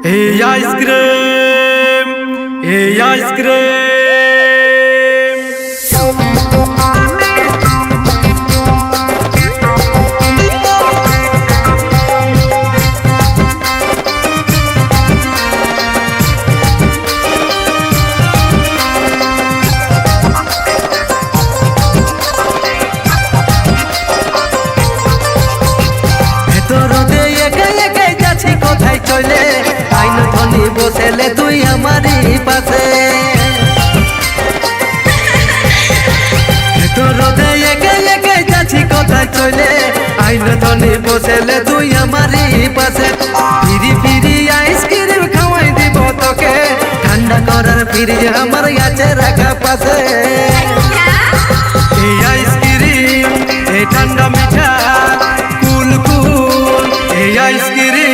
Hey ice cream, hey ice cream. বসেলে তুই আমারই পাশে রোদে একে একে যাচ্ছি কোথায় চলে আইন ধনী বসেলে তুই আমারই পাশে ফিরি ফিরি আইসক্রিম খাওয়াই দিব তোকে ঠান্ডা করার ফিরি আমার আছে রাখা পাশে এই আইসক্রিম এই ঠান্ডা মিঠা কুল কুল এই আইসক্রিম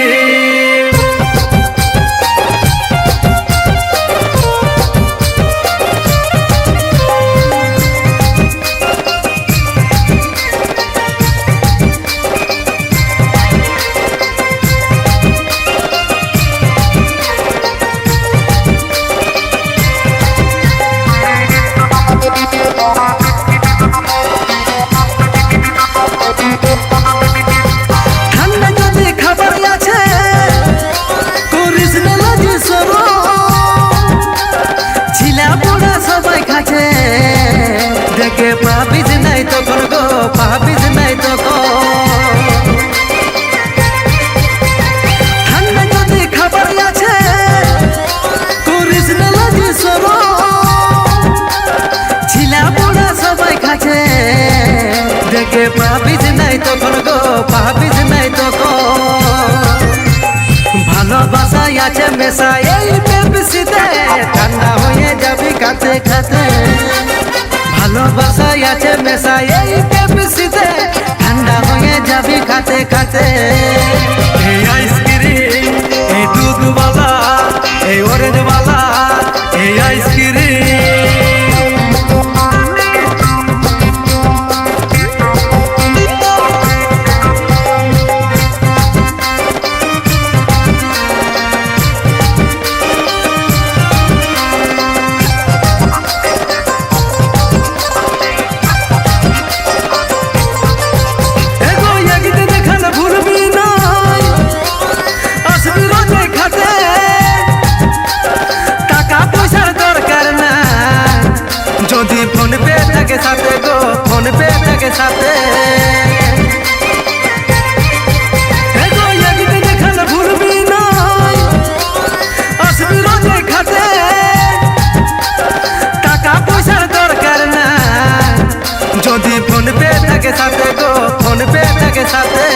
দেখে পাবিস নাই তখন গো পাবিস নাই তখন ঠান্ডা যদি খাবার আছে করিস না লাজি সরো ছিলা পোড়া সবাই খাচ্ছে দেখে পাবিস নাই তখন গো পাবিস নাই তখন ভালোবাসায় আছে মেশা এই পেপসিতে ঠান্ডা হয়ে যাবি খাতে খাতে ভালোবাসায় আছে মেশা এই পেপসিতে ঠান্ডা হয়ে যাবি খাতে খাতে এই আইসক্রিম এই দুধওয়ালা এই অরেঞ্জওয়ালা এই আইসক্রিম যদি ফোন পে থাকে সাথে গো ফোন পে থাকে সাথে দেখালে ভুলবি নয় আসবি রোজে খাতে টাকা পয়সার দরকার না যদি ফোন পে থাকে সাথে গো ফোন পে থাকে সাথে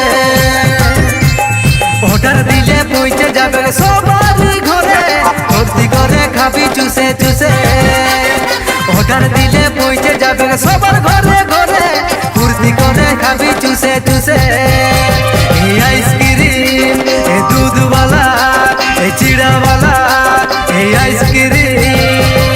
অর্ডার দিলে পৌঁছে যাবে সবারই ঘরে ভর্তি করে খাবি চুষে চুষে অর্ডার দিলে পৌঁছে যাবে সবার ঘরে ঘরে ফুর্তি করে খাবি চুষে চুষে এই আইসক্রিম এই দুধওয়ালা এই চিড়াওয়ালা এই আইসক্রিম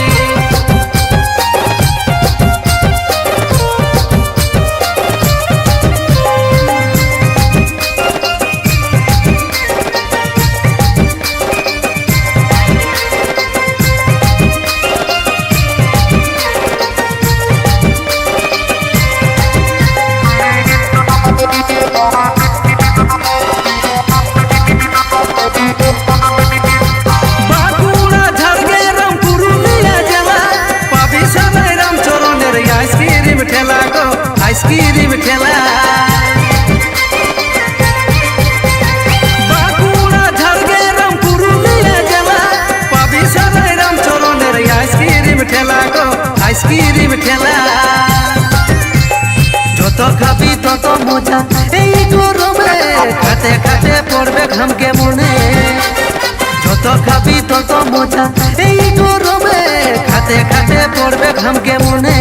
আইসক্রিম ঠেলা বাঁকুড়া ঝাড়গ্রাম পুরুলিয়া জেলা পাবি সবাই রামচরণের আইসক্রিম ঠেলা গো আইসক্রিম ঠেলা যত খাবি তত মজা এই গরমে খাতে খাতে পড়বে ঘামকে মনে যত খাবি তত মজা এই গরমে খাতে খাতে পড়বে ঘামকে মনে